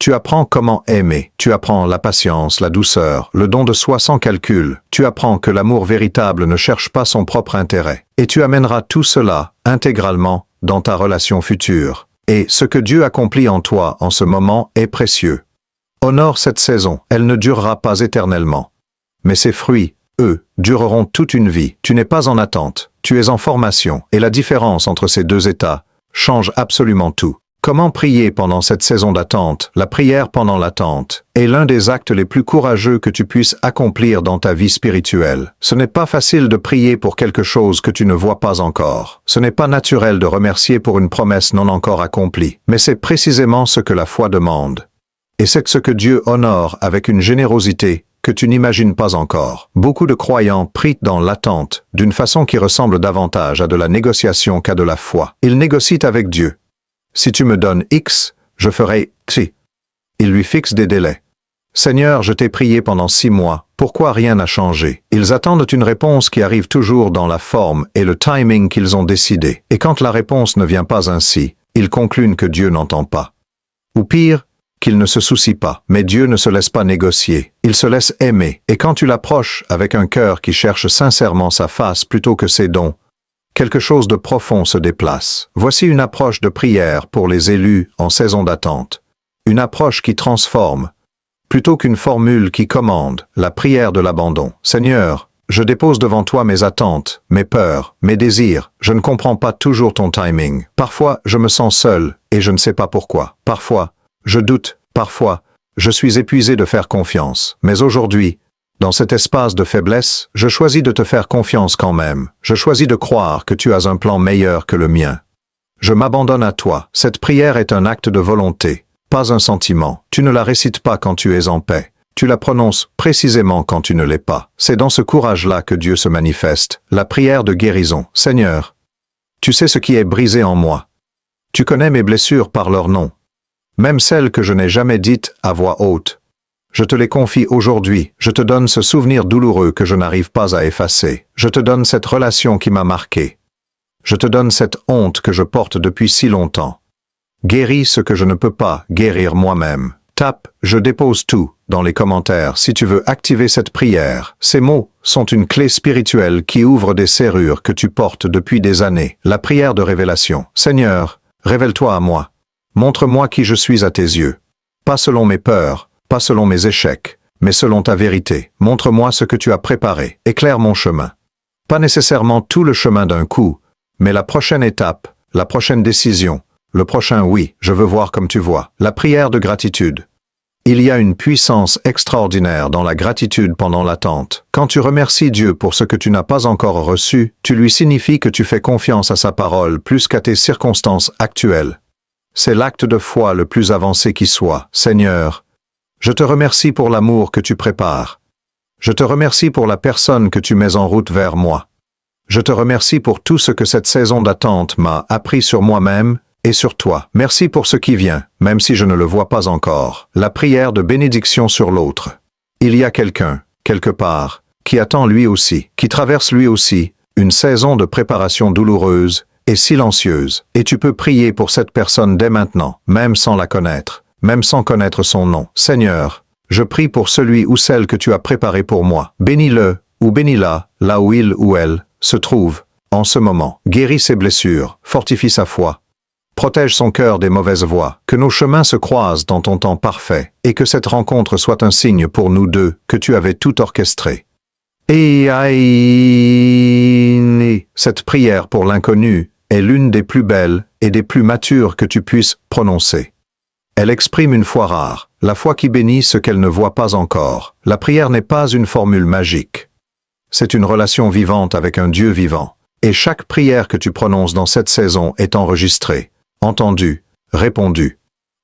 tu apprends comment aimer, tu apprends la patience, la douceur, le don de soi sans calcul, tu apprends que l'amour véritable ne cherche pas son propre intérêt, et tu amèneras tout cela intégralement dans ta relation future. Et ce que Dieu accomplit en toi en ce moment est précieux. Honore cette saison, elle ne durera pas éternellement. Mais ses fruits, eux, dureront toute une vie. Tu n'es pas en attente, tu es en formation, et la différence entre ces deux états change absolument tout. Comment prier pendant cette saison d'attente? La prière pendant l'attente est l'un des actes les plus courageux que tu puisses accomplir dans ta vie spirituelle. Ce n'est pas facile de prier pour quelque chose que tu ne vois pas encore. Ce n'est pas naturel de remercier pour une promesse non encore accomplie. Mais c'est précisément ce que la foi demande. Et c'est ce que Dieu honore avec une générosité que tu n'imagines pas encore. Beaucoup de croyants prient dans l'attente d'une façon qui ressemble davantage à de la négociation qu'à de la foi. Ils négocient avec Dieu. Si tu me donnes X, je ferai T. Il lui fixe des délais. Seigneur, je t'ai prié pendant 6 mois, pourquoi rien n'a changé? Ils attendent une réponse qui arrive toujours dans la forme et le timing qu'ils ont décidé. Et quand la réponse ne vient pas ainsi, ils concluent que Dieu n'entend pas. Ou pire, qu'il ne se soucie pas. Mais Dieu ne se laisse pas négocier, il se laisse aimer. Et quand tu l'approches avec un cœur qui cherche sincèrement sa face plutôt que ses dons, quelque chose de profond se déplace. Voici une approche de prière pour les élus en saison d'attente. Une approche qui transforme, plutôt qu'une formule qui commande, la prière de l'abandon. Seigneur, je dépose devant toi mes attentes, mes peurs, mes désirs. Je ne comprends pas toujours ton timing. Parfois, je me sens seul et je ne sais pas pourquoi. Parfois, je doute. Parfois, je suis épuisé de faire confiance. Mais aujourd'hui, dans cet espace de faiblesse, je choisis de te faire confiance quand même. Je choisis de croire que tu as un plan meilleur que le mien. Je m'abandonne à toi. Cette prière est un acte de volonté, pas un sentiment. Tu ne la récites pas quand tu es en paix. Tu la prononces précisément quand tu ne l'es pas. C'est dans ce courage-là que Dieu se manifeste. La prière de guérison. Seigneur, tu sais ce qui est brisé en moi. Tu connais mes blessures par leur nom. Même celles que je n'ai jamais dites à voix haute. Je te les confie aujourd'hui, je te donne ce souvenir douloureux que je n'arrive pas à effacer. Je te donne cette relation qui m'a marqué. Je te donne cette honte que je porte depuis si longtemps. Guéris ce que je ne peux pas guérir moi-même. Tape « Je dépose tout » dans les commentaires si tu veux activer cette prière. Ces mots sont une clé spirituelle qui ouvre des serrures que tu portes depuis des années. La prière de révélation. Seigneur, révèle-toi à moi. Montre-moi qui je suis à tes yeux. Pas selon mes peurs, pas selon mes échecs, mais selon ta vérité. Montre-moi ce que tu as préparé. Éclaire mon chemin. Pas nécessairement tout le chemin d'un coup, mais la prochaine étape, la prochaine décision, le prochain oui, je veux voir comme tu vois. La prière de gratitude. Il y a une puissance extraordinaire dans la gratitude pendant l'attente. Quand tu remercies Dieu pour ce que tu n'as pas encore reçu, tu lui signifies que tu fais confiance à sa parole plus qu'à tes circonstances actuelles. C'est l'acte de foi le plus avancé qui soit. Seigneur, je te remercie pour l'amour que tu prépares. Je te remercie pour la personne que tu mets en route vers moi. Je te remercie pour tout ce que cette saison d'attente m'a appris sur moi-même et sur toi. Merci pour ce qui vient, même si je ne le vois pas encore. La prière de bénédiction sur l'autre. Il y a quelqu'un, quelque part, qui attend lui aussi, qui traverse lui aussi, une saison de préparation douloureuse et silencieuse. Et tu peux prier pour cette personne dès maintenant, même sans la connaître, même sans connaître son nom. Seigneur, je prie pour celui ou celle que tu as préparé pour moi. Bénis-le, ou bénis-la, là où il ou elle se trouve, en ce moment. Guéris ses blessures, fortifie sa foi. Protège son cœur des mauvaises voies, que nos chemins se croisent dans ton temps parfait, et que cette rencontre soit un signe pour nous deux que tu avais tout orchestré. Et cette prière pour l'inconnu est l'une des plus belles et des plus matures que tu puisses prononcer. Elle exprime une foi rare, la foi qui bénit ce qu'elle ne voit pas encore. La prière n'est pas une formule magique. C'est une relation vivante avec un Dieu vivant, et chaque prière que tu prononces dans cette saison est enregistrée, entendue, répondue,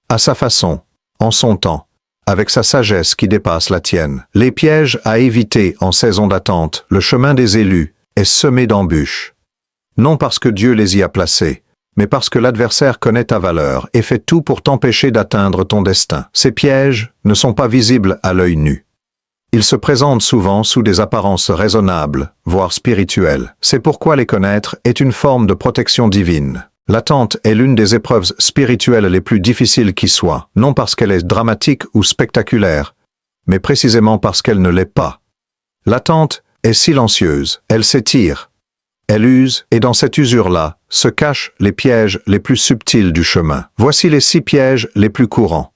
à sa façon, en son temps, avec sa sagesse qui dépasse la tienne. Les pièges à éviter en saison d'attente, le chemin des élus, est semé d'embûches. Non parce que Dieu les y a placés, mais parce que l'adversaire connaît ta valeur et fait tout pour t'empêcher d'atteindre ton destin. Ces pièges ne sont pas visibles à l'œil nu. Ils se présentent souvent sous des apparences raisonnables, voire spirituelles. C'est pourquoi les connaître est une forme de protection divine. L'attente est l'une des épreuves spirituelles les plus difficiles qui soient, non parce qu'elle est dramatique ou spectaculaire, mais précisément parce qu'elle ne l'est pas. L'attente est silencieuse, elle s'étire, elle use, et dans cette usure-là se cachent les pièges les plus subtils du chemin. Voici les 6 pièges les plus courants.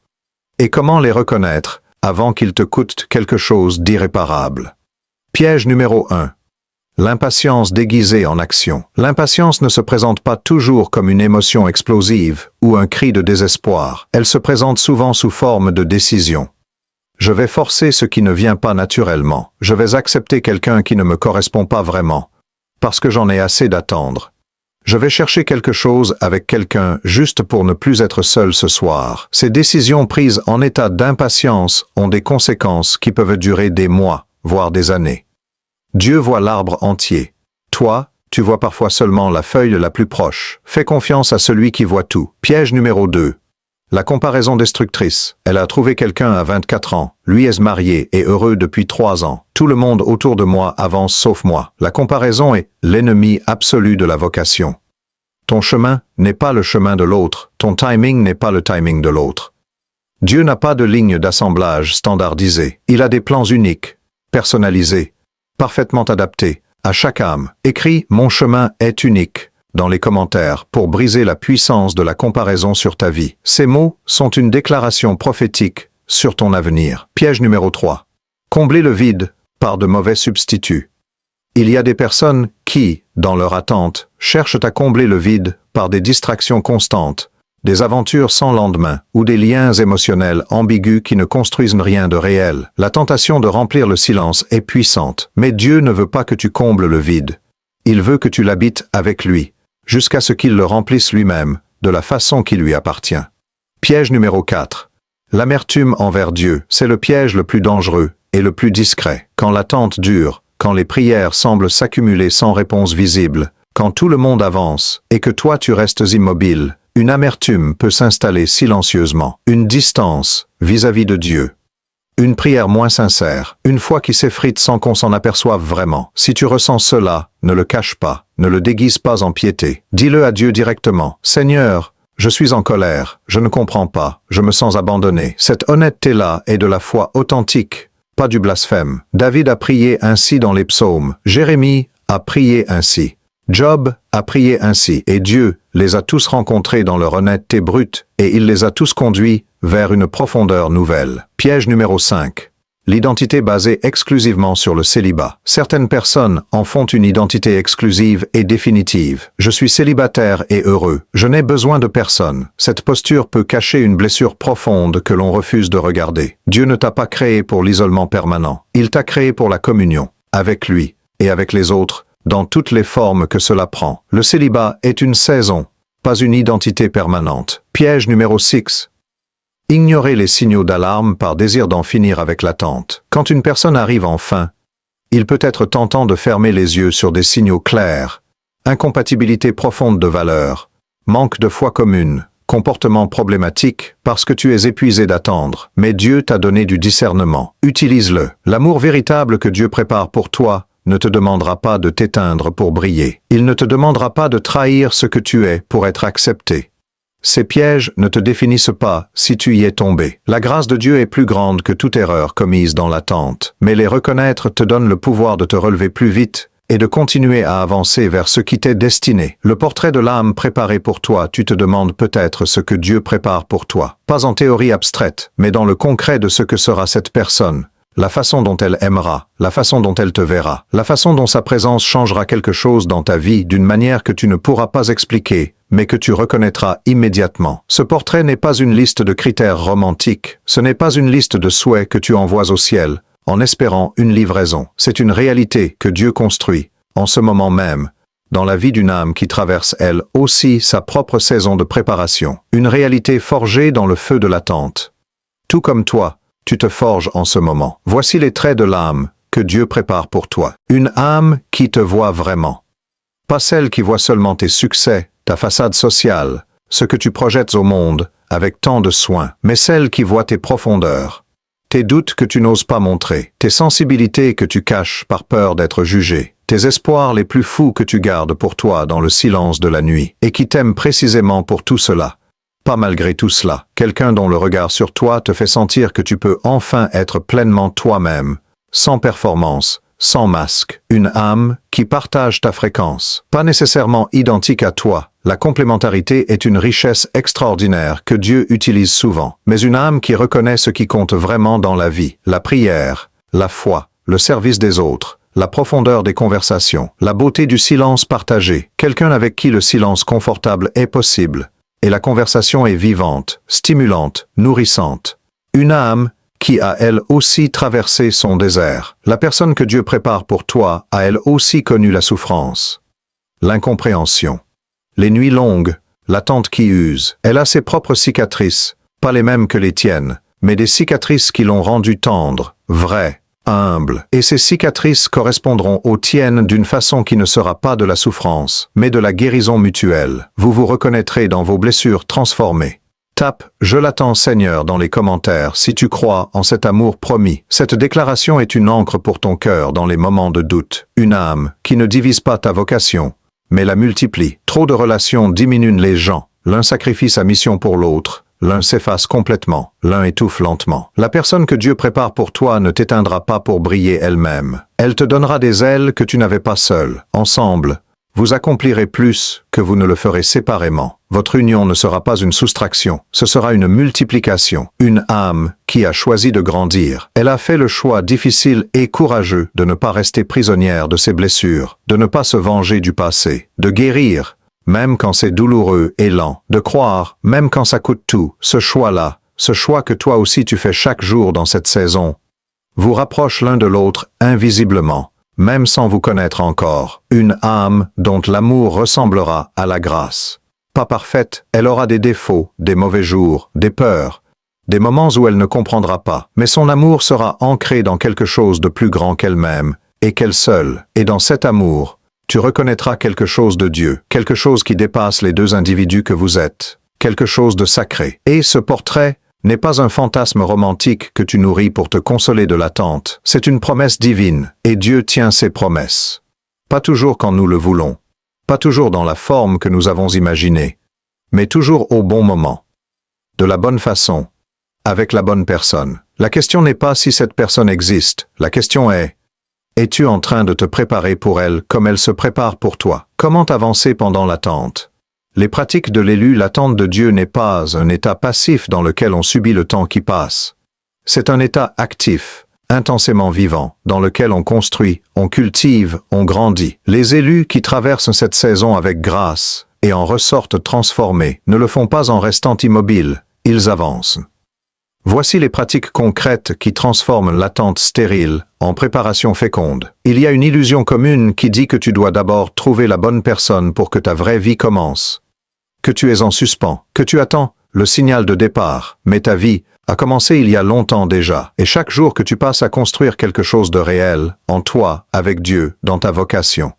Et comment les reconnaître avant qu'ils te coûtent quelque chose d'irréparable? Piège numéro 1. L'impatience déguisée en action. L'impatience ne se présente pas toujours comme une émotion explosive ou un cri de désespoir. Elle se présente souvent sous forme de décision. Je vais forcer ce qui ne vient pas naturellement. Je vais accepter quelqu'un qui ne me correspond pas vraiment, parce que j'en ai assez d'attendre. Je vais chercher quelque chose avec quelqu'un juste pour ne plus être seul ce soir. Ces décisions prises en état d'impatience ont des conséquences qui peuvent durer des mois, voire des années. Dieu voit l'arbre entier. Toi, tu vois parfois seulement la feuille la plus proche. Fais confiance à celui qui voit tout. Piège numéro 2. La comparaison destructrice. Elle a trouvé quelqu'un à 24 ans. Lui est marié et heureux depuis 3 ans. Tout le monde autour de moi avance sauf moi. La comparaison est l'ennemi absolu de la vocation. Ton chemin n'est pas le chemin de l'autre. Ton timing n'est pas le timing de l'autre. Dieu n'a pas de ligne d'assemblage standardisée. Il a des plans uniques, personnalisés, parfaitement adaptés à chaque âme. Écris « Mon chemin est unique » dans les commentaires pour briser la puissance de la comparaison sur ta vie. Ces mots sont une déclaration prophétique sur ton avenir. Piège numéro 3. Combler le vide par de mauvais substituts. Il y a des personnes qui, dans leur attente, cherchent à combler le vide par des distractions constantes, des aventures sans lendemain ou des liens émotionnels ambigus qui ne construisent rien de réel. La tentation de remplir le silence est puissante, mais Dieu ne veut pas que tu combles le vide. Il veut que tu l'habites avec lui, jusqu'à ce qu'il le remplisse lui-même, de la façon qui lui appartient. Piège numéro 4. L'amertume envers Dieu, c'est le piège le plus dangereux et le plus discret. Quand l'attente dure, quand les prières semblent s'accumuler sans réponse visible, quand tout le monde avance et que toi tu restes immobile, une amertume peut s'installer silencieusement, une distance vis-à-vis de Dieu. Une prière moins sincère, une foi qui s'effrite sans qu'on s'en aperçoive vraiment. Si tu ressens cela, ne le cache pas, ne le déguise pas en piété. Dis-le à Dieu directement. Seigneur, je suis en colère, je ne comprends pas, je me sens abandonné. Cette honnêteté-là est de la foi authentique, pas du blasphème. David a prié ainsi dans les psaumes. Jérémie a prié ainsi. Job a prié ainsi, et Dieu les a tous rencontrés dans leur honnêteté brute, et il les a tous conduits vers une profondeur nouvelle. Piège numéro 5. L'identité basée exclusivement sur le célibat. Certaines personnes en font une identité exclusive et définitive. Je suis célibataire et heureux. Je n'ai besoin de personne. Cette posture peut cacher une blessure profonde que l'on refuse de regarder. Dieu ne t'a pas créé pour l'isolement permanent. Il t'a créé pour la communion, avec lui et avec les autres, dans toutes les formes que cela prend. Le célibat est une saison, pas une identité permanente. Piège numéro 6. Ignorer les signaux d'alarme par désir d'en finir avec l'attente. Quand une personne arrive enfin, il peut être tentant de fermer les yeux sur des signaux clairs. Incompatibilité profonde de valeurs, manque de foi commune, comportement problématique parce que tu es épuisé d'attendre. Mais Dieu t'a donné du discernement. Utilise-le. L'amour véritable que Dieu prépare pour toi ne te demandera pas de t'éteindre pour briller. Il ne te demandera pas de trahir ce que tu es pour être accepté. Ces pièges ne te définissent pas si tu y es tombé. La grâce de Dieu est plus grande que toute erreur commise dans l'attente. Mais les reconnaître te donne le pouvoir de te relever plus vite et de continuer à avancer vers ce qui t'est destiné. Le portrait de l'âme préparé pour toi, tu te demandes peut-être ce que Dieu prépare pour toi. Pas en théorie abstraite, mais dans le concret de ce que sera cette personne. La façon dont elle aimera, la façon dont elle te verra, la façon dont sa présence changera quelque chose dans ta vie d'une manière que tu ne pourras pas expliquer, mais que tu reconnaîtras immédiatement. Ce portrait n'est pas une liste de critères romantiques, ce n'est pas une liste de souhaits que tu envoies au ciel, en espérant une livraison. C'est une réalité que Dieu construit, en ce moment même, dans la vie d'une âme qui traverse elle aussi sa propre saison de préparation. Une réalité forgée dans le feu de l'attente. Tout comme toi, tu te forges en ce moment. Voici les traits de l'âme que Dieu prépare pour toi. Une âme qui te voit vraiment. Pas celle qui voit seulement tes succès, ta façade sociale, ce que tu projettes au monde avec tant de soin, mais celle qui voit tes profondeurs, tes doutes que tu n'oses pas montrer, tes sensibilités que tu caches par peur d'être jugé, tes espoirs les plus fous que tu gardes pour toi dans le silence de la nuit, et qui t'aime précisément pour tout cela. Pas malgré tout cela, quelqu'un dont le regard sur toi te fait sentir que tu peux enfin être pleinement toi-même, sans performance, sans masque. Une âme qui partage ta fréquence, pas nécessairement identique à toi. La complémentarité est une richesse extraordinaire que Dieu utilise souvent, mais une âme qui reconnaît ce qui compte vraiment dans la vie, la prière, la foi, le service des autres, la profondeur des conversations, la beauté du silence partagé, quelqu'un avec qui le silence confortable est possible. Et la conversation est vivante, stimulante, nourrissante. Une âme qui a elle aussi traversé son désert. La personne que Dieu prépare pour toi a elle aussi connu la souffrance, l'incompréhension, les nuits longues, l'attente qui use. Elle a ses propres cicatrices, pas les mêmes que les tiennes, mais des cicatrices qui l'ont rendue tendre, vraie, humble. Et ces cicatrices correspondront aux tiennes d'une façon qui ne sera pas de la souffrance, mais de la guérison mutuelle. Vous vous reconnaîtrez dans vos blessures transformées. Tape « Je l'attends Seigneur » dans les commentaires si tu crois en cet amour promis. Cette déclaration est une encre pour ton cœur dans les moments de doute. Une âme qui ne divise pas ta vocation, mais la multiplie. Trop de relations diminuent les gens. L'un sacrifie sa mission pour l'autre. L'un s'efface complètement, l'un étouffe lentement. La personne que Dieu prépare pour toi ne t'éteindra pas pour briller elle-même. Elle te donnera des ailes que tu n'avais pas seul. Ensemble, vous accomplirez plus que vous ne le ferez séparément. Votre union ne sera pas une soustraction, ce sera une multiplication. Une âme qui a choisi de grandir. Elle a fait le choix difficile et courageux de ne pas rester prisonnière de ses blessures, de ne pas se venger du passé, de guérir, même quand c'est douloureux et lent, de croire, même quand ça coûte tout. Ce choix-là, ce choix que toi aussi tu fais chaque jour dans cette saison, vous rapproche l'un de l'autre invisiblement, même sans vous connaître encore. Une âme dont l'amour ressemblera à la grâce. Pas parfaite, elle aura des défauts, des mauvais jours, des peurs, des moments où elle ne comprendra pas, mais son amour sera ancré dans quelque chose de plus grand qu'elle-même, et qu'elle seule. Et dans cet amour, tu reconnaîtras quelque chose de Dieu, quelque chose qui dépasse les deux individus que vous êtes, quelque chose de sacré. Et ce portrait n'est pas un fantasme romantique que tu nourris pour te consoler de l'attente, c'est une promesse divine, et Dieu tient ses promesses. Pas toujours quand nous le voulons, pas toujours dans la forme que nous avons imaginée, mais toujours au bon moment, de la bonne façon, avec la bonne personne. La question n'est pas si cette personne existe, la question est: es-tu en train de te préparer pour elle comme elle se prépare pour toi? Comment avancer pendant l'attente? Les pratiques de l'élu, l'attente de Dieu n'est pas un état passif dans lequel on subit le temps qui passe. C'est un état actif, intensément vivant, dans lequel on construit, on cultive, on grandit. Les élus qui traversent cette saison avec grâce et en ressortent transformés ne le font pas en restant immobiles, ils avancent. Voici les pratiques concrètes qui transforment l'attente stérile en préparation féconde. Il y a une illusion commune qui dit que tu dois d'abord trouver la bonne personne pour que ta vraie vie commence. Que tu es en suspens, que tu attends le signal de départ, mais ta vie a commencé il y a longtemps déjà, et chaque jour que tu passes à construire quelque chose de réel, en toi, avec Dieu, dans ta vocation,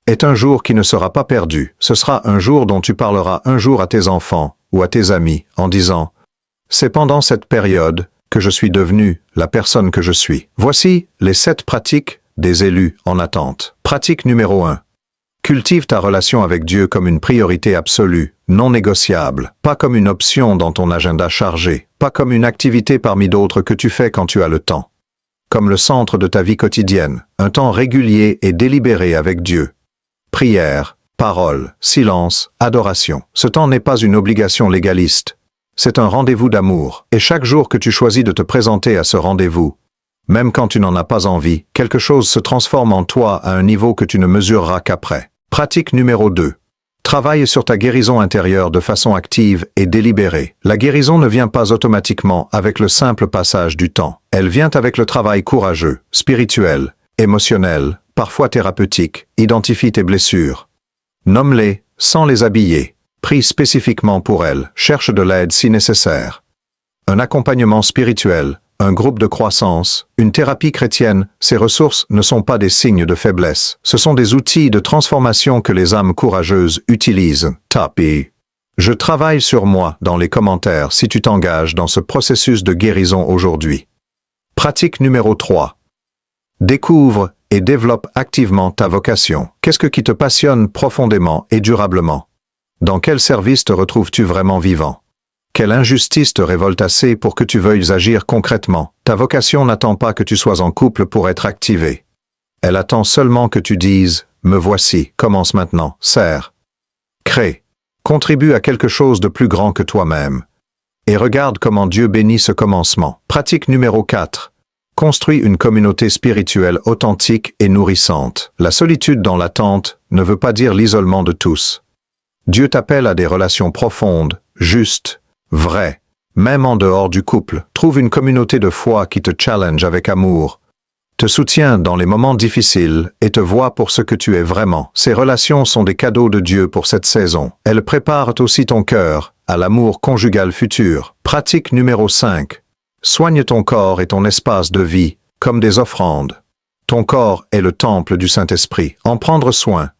est un jour qui ne sera pas perdu. Ce sera un jour dont tu parleras un jour à tes enfants ou à tes amis, en disant « C'est pendant cette période que je suis devenu la personne que je suis. » Voici les 7 pratiques des élus en attente. Pratique numéro 1. Cultive ta relation avec Dieu comme une priorité absolue, non négociable, pas comme une option dans ton agenda chargé, pas comme une activité parmi d'autres que tu fais quand tu as le temps. Comme le centre de ta vie quotidienne, un temps régulier et délibéré avec Dieu. Prière, parole, silence, adoration. Ce temps n'est pas une obligation légaliste. C'est un rendez-vous d'amour, et chaque jour que tu choisis de te présenter à ce rendez-vous, même quand tu n'en as pas envie, quelque chose se transforme en toi à un niveau que tu ne mesureras qu'après. Pratique numéro 2. Travaille sur ta guérison intérieure de façon active et délibérée. La guérison ne vient pas automatiquement avec le simple passage du temps. Elle vient avec le travail courageux, spirituel, émotionnel, parfois thérapeutique. Identifie tes blessures. Nomme-les, sans les habiller. Prie spécifiquement pour elles. Cherche de l'aide si nécessaire. Un accompagnement spirituel, un groupe de croissance, une thérapie chrétienne, ces ressources ne sont pas des signes de faiblesse. Ce sont des outils de transformation que les âmes courageuses utilisent. Tapez. Je travaille sur moi dans les commentaires si tu t'engages dans ce processus de guérison aujourd'hui. Pratique numéro 3. Découvre et développe activement ta vocation. Qu'est-ce qui te passionne profondément et durablement? Dans quel service te retrouves-tu vraiment vivant? Quelle injustice te révolte assez pour que tu veuilles agir concrètement? Ta vocation n'attend pas que tu sois en couple pour être activée. Elle attend seulement que tu dises « Me voici, commence maintenant, sers. » Crée. Contribue à quelque chose de plus grand que toi-même. Et regarde comment Dieu bénit ce commencement. Pratique numéro 4. Construis une communauté spirituelle authentique et nourrissante. La solitude dans l'attente ne veut pas dire l'isolement de tous. Dieu t'appelle à des relations profondes, justes, vrai, même en dehors du couple. Trouve une communauté de foi qui te challenge avec amour, te soutient dans les moments difficiles et te voit pour ce que tu es vraiment. Ces relations sont des cadeaux de Dieu pour cette saison. Elles préparent aussi ton cœur à l'amour conjugal futur. Pratique numéro 5. Soigne ton corps et ton espace de vie comme des offrandes. Ton corps est le temple du Saint-Esprit. En prendre soin.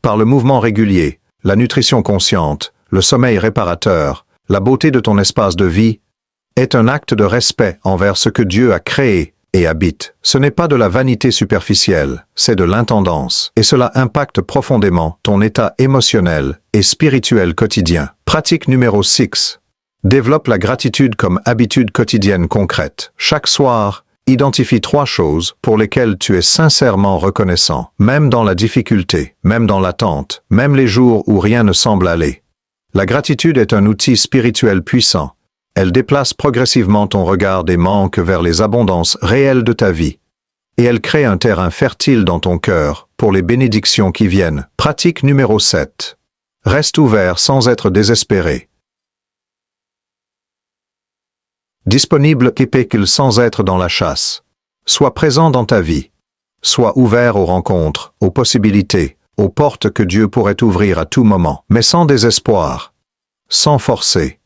Par le mouvement régulier, la nutrition consciente, le sommeil réparateur, la beauté de ton espace de vie est un acte de respect envers ce que Dieu a créé et habite. Ce n'est pas de la vanité superficielle, c'est de l'intendance, et cela impacte profondément ton état émotionnel et spirituel quotidien. Pratique numéro 6. Développe la gratitude comme habitude quotidienne concrète. Chaque soir, identifie 3 choses pour lesquelles tu es sincèrement reconnaissant, même dans la difficulté, même dans l'attente, même les jours où rien ne semble aller. La gratitude est un outil spirituel puissant. Elle déplace progressivement ton regard des manques vers les abondances réelles de ta vie. Et elle crée un terrain fertile dans ton cœur pour les bénédictions qui viennent. Pratique numéro 7. Reste ouvert sans être désespéré. Disponible et sans être dans la chasse. Sois présent dans ta vie. Sois ouvert aux rencontres, aux possibilités, aux portes que Dieu pourrait ouvrir à tout moment, mais sans désespoir, sans forcer,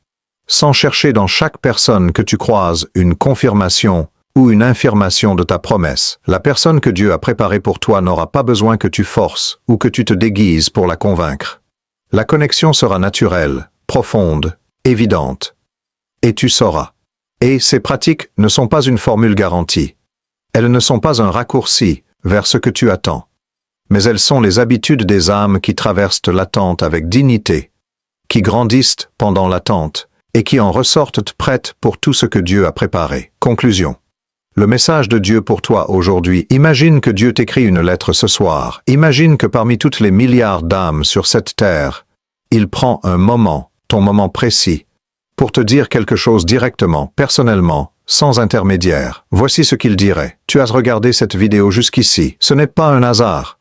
sans chercher dans chaque personne que tu croises une confirmation ou une infirmation de ta promesse. La personne que Dieu a préparée pour toi n'aura pas besoin que tu forces ou que tu te déguises pour la convaincre. La connexion sera naturelle, profonde, évidente. Et tu sauras. Et ces pratiques ne sont pas une formule garantie. Elles ne sont pas un raccourci vers ce que tu attends. Mais elles sont les habitudes des âmes qui traversent l'attente avec dignité, qui grandissent pendant l'attente et qui en ressortent prêtes pour tout ce que Dieu a préparé. Conclusion. Le message de Dieu pour toi aujourd'hui. Imagine que Dieu t'écrit une lettre ce soir. Imagine que parmi toutes les milliards d'âmes sur cette terre, il prend un moment, ton moment précis, pour te dire quelque chose directement, personnellement, sans intermédiaire. Voici ce qu'il dirait. Tu as regardé cette vidéo jusqu'ici. Ce n'est pas un hasard.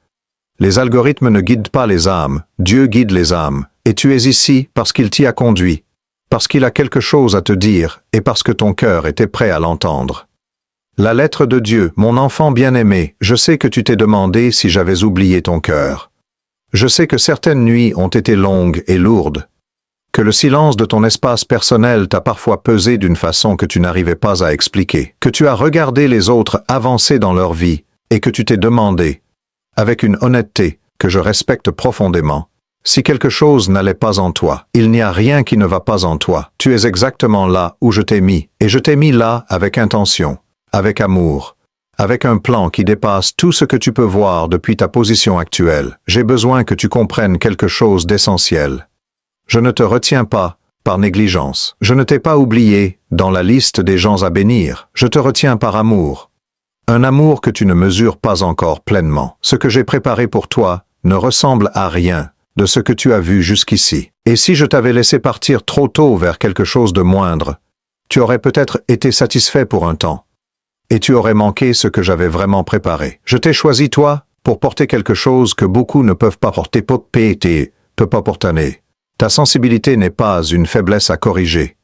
Les algorithmes ne guident pas les âmes, Dieu guide les âmes. Et tu es ici parce qu'il t'y a conduit, parce qu'il a quelque chose à te dire et parce que ton cœur était prêt à l'entendre. La lettre de Dieu, mon enfant bien-aimé, je sais que tu t'es demandé si j'avais oublié ton cœur. Je sais que certaines nuits ont été longues et lourdes, que le silence de ton espace personnel t'a parfois pesé d'une façon que tu n'arrivais pas à expliquer, que tu as regardé les autres avancer dans leur vie et que tu t'es demandé, avec une honnêteté que je respecte profondément, si quelque chose n'allait pas en toi. Il n'y a rien qui ne va pas en toi. Tu es exactement là où je t'ai mis, et je t'ai mis là avec intention, avec amour, avec un plan qui dépasse tout ce que tu peux voir depuis ta position actuelle. J'ai besoin que tu comprennes quelque chose d'essentiel. Je ne te retiens pas par négligence. Je ne t'ai pas oublié dans la liste des gens à bénir. Je te retiens par amour. Un amour que tu ne mesures pas encore pleinement. Ce que j'ai préparé pour toi ne ressemble à rien de ce que tu as vu jusqu'ici. Et si je t'avais laissé partir trop tôt vers quelque chose de moindre, tu aurais peut-être été satisfait pour un temps. Et tu aurais manqué ce que j'avais vraiment préparé. Je t'ai choisi, toi, pour porter quelque chose que beaucoup ne peuvent pas porter. Peut pas porter. Ta sensibilité n'est pas une faiblesse à corriger.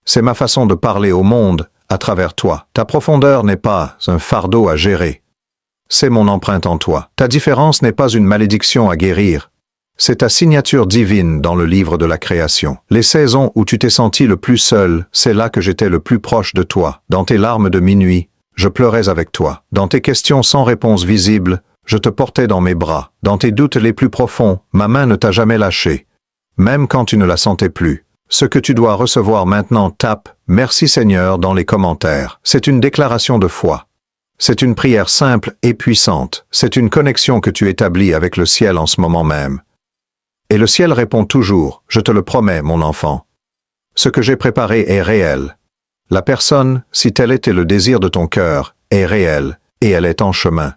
C'est ma façon de parler au monde à travers toi. Ta profondeur n'est pas un fardeau à gérer. C'est mon empreinte en toi. Ta différence n'est pas une malédiction à guérir. C'est ta signature divine dans le livre de la création. Les saisons où tu t'es senti le plus seul, c'est là que j'étais le plus proche de toi. Dans tes larmes de minuit, je pleurais avec toi. Dans tes questions sans réponse visible, je te portais dans mes bras. Dans tes doutes les plus profonds, ma main ne t'a jamais lâché. Même quand tu ne la sentais plus. Ce que tu dois recevoir maintenant, tape « Merci Seigneur » dans les commentaires. C'est une déclaration de foi. C'est une prière simple et puissante. C'est une connexion que tu établis avec le ciel en ce moment même. Et le ciel répond toujours « Je te le promets, mon enfant. Ce que j'ai préparé est réel. La personne, si tel était le désir de ton cœur, est réelle, et elle est en chemin.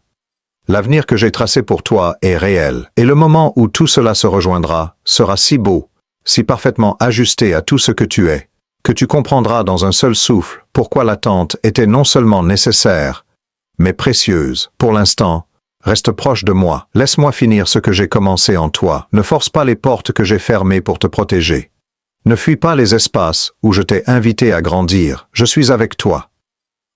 L'avenir que j'ai tracé pour toi est réel, et le moment où tout cela se rejoindra sera si beau, si parfaitement ajusté à tout ce que tu es, que tu comprendras dans un seul souffle pourquoi l'attente était non seulement nécessaire, mais précieuse. Pour l'instant, reste proche de moi, laisse-moi finir ce que j'ai commencé en toi, ne force pas les portes que j'ai fermées pour te protéger. Ne fuis pas les espaces où je t'ai invité à grandir, je suis avec toi.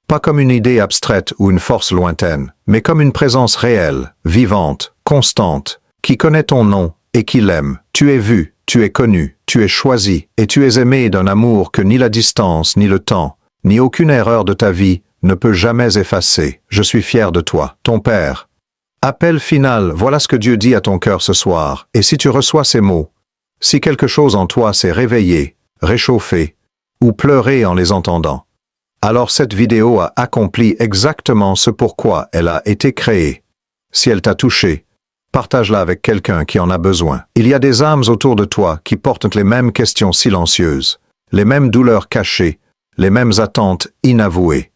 Pas comme une idée abstraite ou une force lointaine, mais comme une présence réelle, vivante, constante, qui connaît ton nom et qui l'aime. Tu es vu, tu es connu, tu es choisi, et tu es aimé d'un amour que ni la distance, ni le temps, ni aucune erreur de ta vie ne peut jamais effacer. Je suis fier de toi, ton Père. Appel final, voilà ce que Dieu dit à ton cœur ce soir, et si tu reçois ces mots, si quelque chose en toi s'est réveillé, réchauffé, ou pleuré en les entendant, alors cette vidéo a accompli exactement ce pourquoi elle a été créée. Si elle t'a touché, partage-la avec quelqu'un qui en a besoin. Il y a des âmes autour de toi qui portent les mêmes questions silencieuses, les mêmes douleurs cachées, les mêmes attentes inavouées,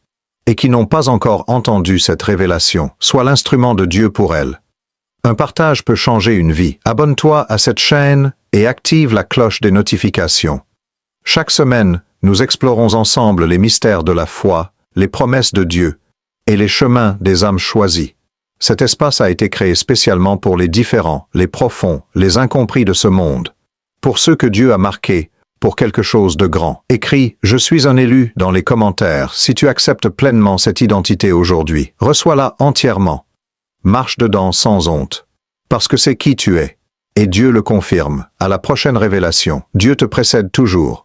et qui n'ont pas encore entendu cette révélation. Sois l'instrument de Dieu pour elles. Un partage peut changer une vie. Abonne-toi à cette chaîne et active la cloche des notifications. Chaque semaine, nous explorons ensemble les mystères de la foi, les promesses de Dieu et les chemins des âmes choisies. Cet espace a été créé spécialement pour les différents, les profonds, les incompris de ce monde. Pour ceux que Dieu a marqués, pour quelque chose de grand. Écris « Je suis un élu » dans les commentaires si tu acceptes pleinement cette identité aujourd'hui. Reçois-la entièrement. Marche dedans sans honte. Parce que c'est qui tu es. Et Dieu le confirme. À la prochaine révélation, Dieu te précède toujours.